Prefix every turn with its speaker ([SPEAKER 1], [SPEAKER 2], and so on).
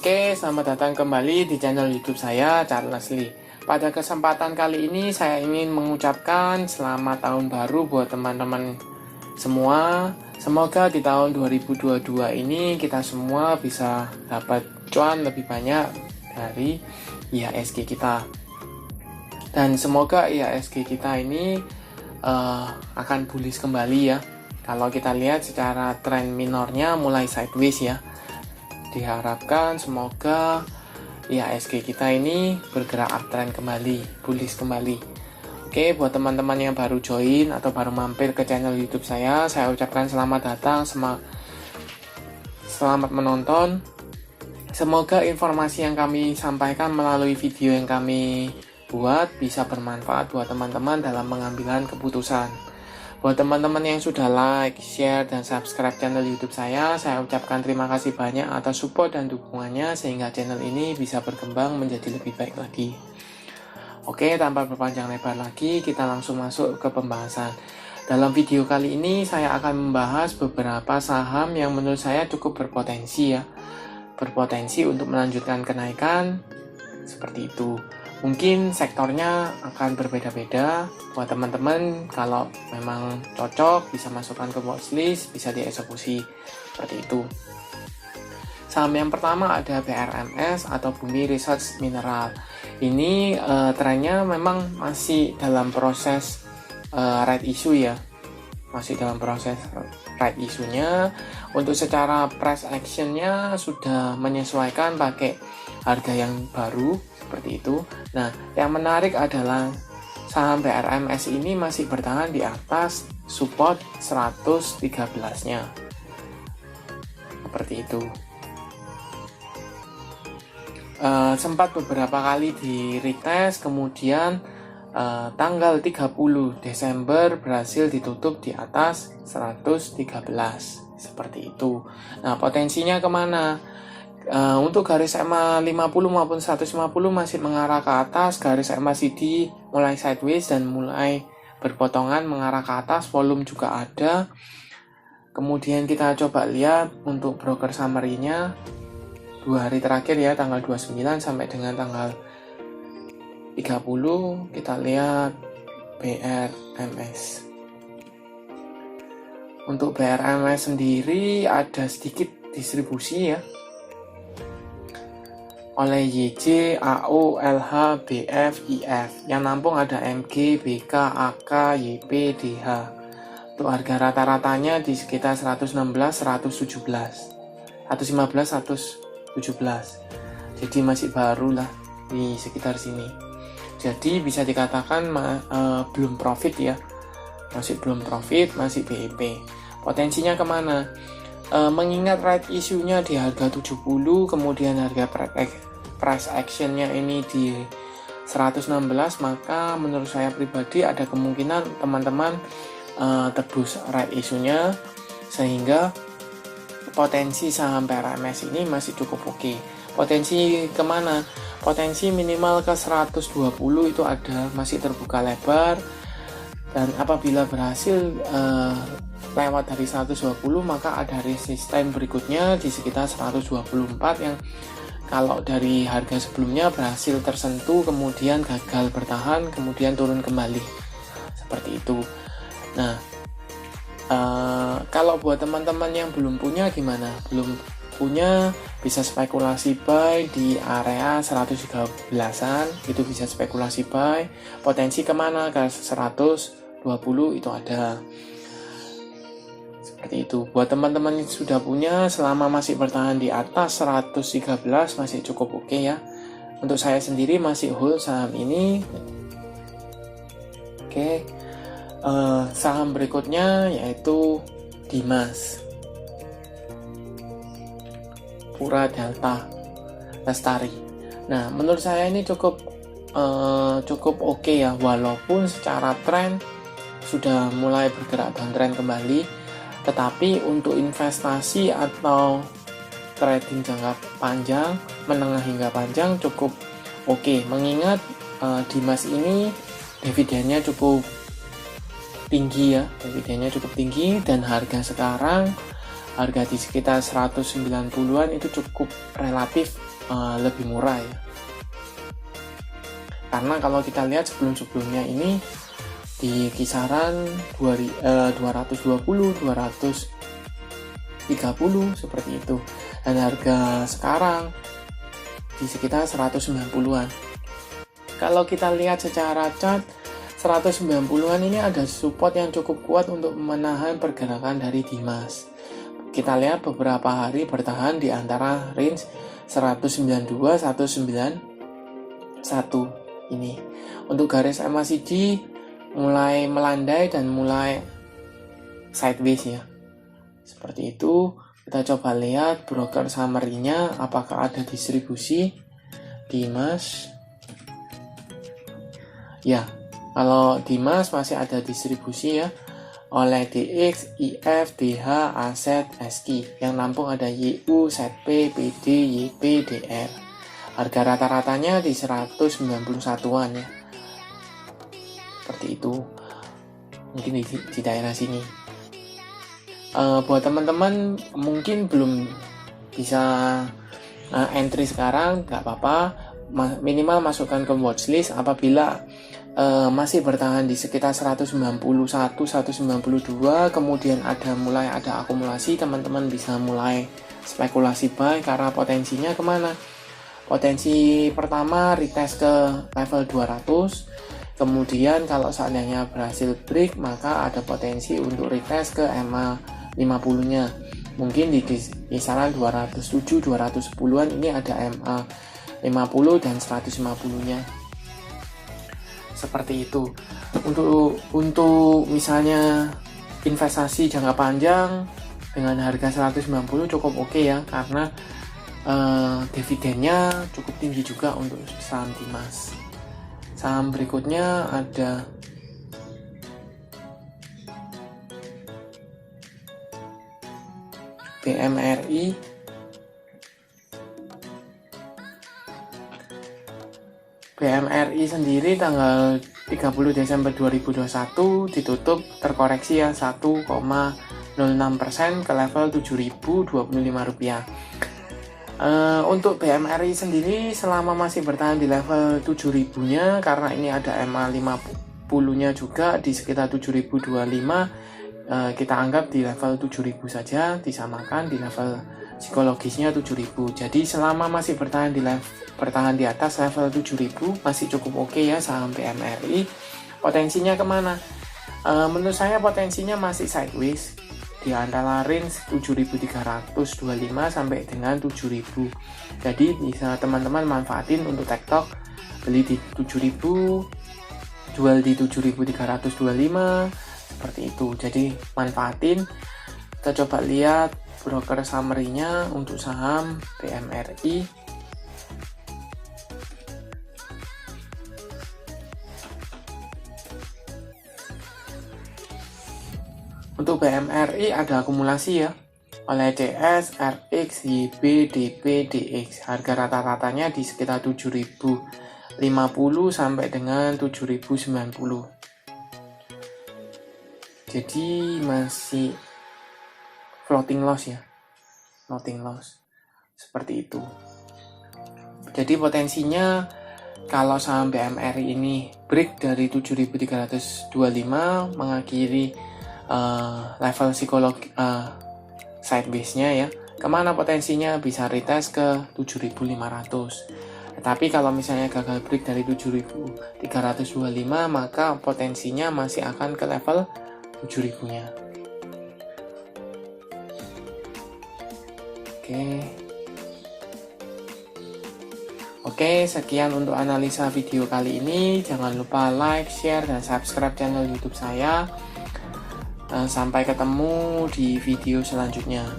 [SPEAKER 1] Oke, selamat datang kembali di channel YouTube saya, Charles Lee. Pada kesempatan kali ini saya ingin mengucapkan selamat tahun baru buat teman-teman semua. Semoga di tahun 2022 ini kita semua bisa dapat cuan lebih banyak dari IHSG kita. Dan semoga IHSG kita ini akan bullish kembali ya. Kalau kita lihat secara tren minornya mulai sideways ya. Diharapkan semoga IHSG kita ini bergerak uptrend kembali, bullish kembali. Oke, buat teman-teman yang baru join atau baru mampir ke channel YouTube saya ucapkan selamat datang, selamat menonton. Semoga informasi yang kami sampaikan melalui video yang kami buat bisa bermanfaat buat teman-teman dalam pengambilan keputusan. Buat teman-teman yang sudah like, share, dan subscribe channel YouTube saya ucapkan terima kasih banyak atas support dan dukungannya sehingga channel ini bisa berkembang menjadi lebih baik lagi. Oke, tanpa berpanjang lebar lagi, kita langsung masuk ke pembahasan. Dalam video kali ini saya akan membahas beberapa saham yang menurut saya cukup berpotensi ya. Berpotensi untuk melanjutkan kenaikan seperti itu. Mungkin sektornya akan berbeda-beda. Buat teman-teman kalau memang cocok bisa masukkan ke watchlist, bisa dieksekusi seperti itu. Saham yang pertama ada BRMS atau Bumi Research Mineral. Ini trennya memang masih dalam proses right issue ya. Masih dalam proses right issue-nya. Untuk secara price action-nya sudah menyesuaikan pakai harga yang baru seperti itu. Nah, yang menarik adalah saham BRMS ini masih bertahan di atas support 113-nya. Seperti itu. Sempat beberapa kali di retest, kemudian tanggal 30 Desember berhasil ditutup di atas 113 seperti itu. Nah, potensinya kemana? Untuk garis EMA 50 maupun 150 masih mengarah ke atas, garis EMA CD mulai sideways dan mulai berpotongan mengarah ke atas, volume juga ada. Kemudian kita coba lihat untuk broker summary-nya 2 hari terakhir ya, tanggal 29 sampai dengan tanggal 30, kita lihat BRMS. Untuk BRMS sendiri ada sedikit distribusi ya, oleh YJ, AO, LH, BF, IF. Yang nampung ada MG, BK, AK, YP, DH. Untuk harga rata-ratanya di sekitar 116, 117, 115, 117. Jadi masih baru lah di sekitar sini. Jadi bisa dikatakan belum profit ya. Masih belum profit, masih BEP. Potensinya kemana? Mengingat right issue-nya di harga 70, kemudian harga price action-nya ini di 116, maka menurut saya pribadi ada kemungkinan teman-teman tebus right issue-nya, sehingga potensi saham BRMS ini masih cukup oke. Potensi kemana? Potensi minimal ke 120 itu ada, masih terbuka lebar, dan apabila berhasil lewat dari 120 maka ada resisten berikutnya di sekitar 124 yang kalau dari harga sebelumnya berhasil tersentuh kemudian gagal bertahan kemudian turun kembali seperti itu. Nah, kalau buat teman-teman yang belum punya gimana? Belum punya bisa spekulasi buy di area 113-an, itu bisa spekulasi buy. Potensi kemana? Ke 120 itu ada. Seperti itu. Buat teman-teman yang sudah punya, selama masih bertahan di atas 113 masih cukup oke ya. Untuk saya sendiri masih hold saham ini. Oke. Saham berikutnya yaitu Dimas, Pura Delta Lestari. Nah, menurut saya ini cukup oke ya, walaupun secara tren sudah mulai bergerak downtrend kembali. Tetapi untuk investasi atau trading jangka panjang, menengah hingga panjang cukup oke. Mengingat Dimas ini dividennya cukup tinggi ya, dividennya cukup tinggi dan harga sekarang harga di sekitar 190-an itu cukup relatif lebih murah ya. Karena kalau kita lihat sebelum-sebelumnya ini di kisaran 220, 230 seperti itu. Dan harga sekarang di sekitar 190-an. Kalau kita lihat secara chart 190-an ini ada support yang cukup kuat untuk menahan pergerakan dari Dimas. Kita lihat beberapa hari bertahan di antara range 192, 191 ini. Untuk garis MACD mulai melandai dan mulai sideways ya. Seperti itu. Kita coba lihat broker summary-nya apakah ada distribusi Dimas. Ya, kalau Dimas masih ada distribusi ya, oleh DX, IF, DH, AZ, SQ. Yang nampung ada YU, ZP, PD, YP, DR. Harga rata-ratanya di 191-an ya. Seperti itu. Mungkin di daerah sini. Buat teman-teman mungkin belum bisa entry sekarang, nggak apa-apa. Minimal masukkan ke watchlist. Apabila masih bertahan di sekitar 191, 192, kemudian mulai ada akumulasi, teman-teman bisa mulai spekulasi buy karena potensinya kemana? Potensi pertama retest ke level 200, kemudian kalau seandainya berhasil break maka ada potensi untuk retest ke MA 50-nya. Mungkin di kisaran 207, 210-an ini ada MA 50 dan 150-nya. Seperti itu. Untuk misalnya investasi jangka panjang dengan harga 190 cukup oke ya, karena dividennya cukup tinggi juga untuk saham Dimas. Saham berikutnya ada BMRI. BMRI sendiri tanggal 30 Desember 2021 ditutup terkoreksi ya 1,06% ke level Rp7.025. Untuk BMRI sendiri selama masih bertahan di level 7.000-nya, karena ini ada MA 50-nya juga di sekitar 7.025, kita anggap di level 7.000 saja, disamakan di level psikologisnya 7.000. Jadi selama masih bertahan di atas level 7.000 masih cukup oke ya saham BMRI. Potensinya kemana? Menurut saya potensinya masih sideways di antara range 7.325 sampai dengan 7.000. Jadi bisa teman-teman manfaatin untuk TikTok, beli di 7.000, jual di 7.325 seperti itu. Jadi manfaatin. Kita coba lihat broker summary-nya untuk saham BMRI. Untuk BMRI ada akumulasi ya oleh CS, RX, YB, DP, DX. Harga rata-ratanya di sekitar 7.050 sampai dengan 7.090. Jadi masih floating loss ya, floating loss seperti itu. Jadi potensinya kalau saham BMRI ini break dari 7.325 mengakhiri level psikologi sideways-nya ya, kemana potensinya bisa retest ke 7.500. Tapi kalau misalnya gagal break dari 7.325 maka potensinya masih akan ke level 7.000-nya. Oke, sekian untuk analisa video kali ini. Jangan lupa like, share, dan subscribe channel YouTube saya. Sampai ketemu di video selanjutnya.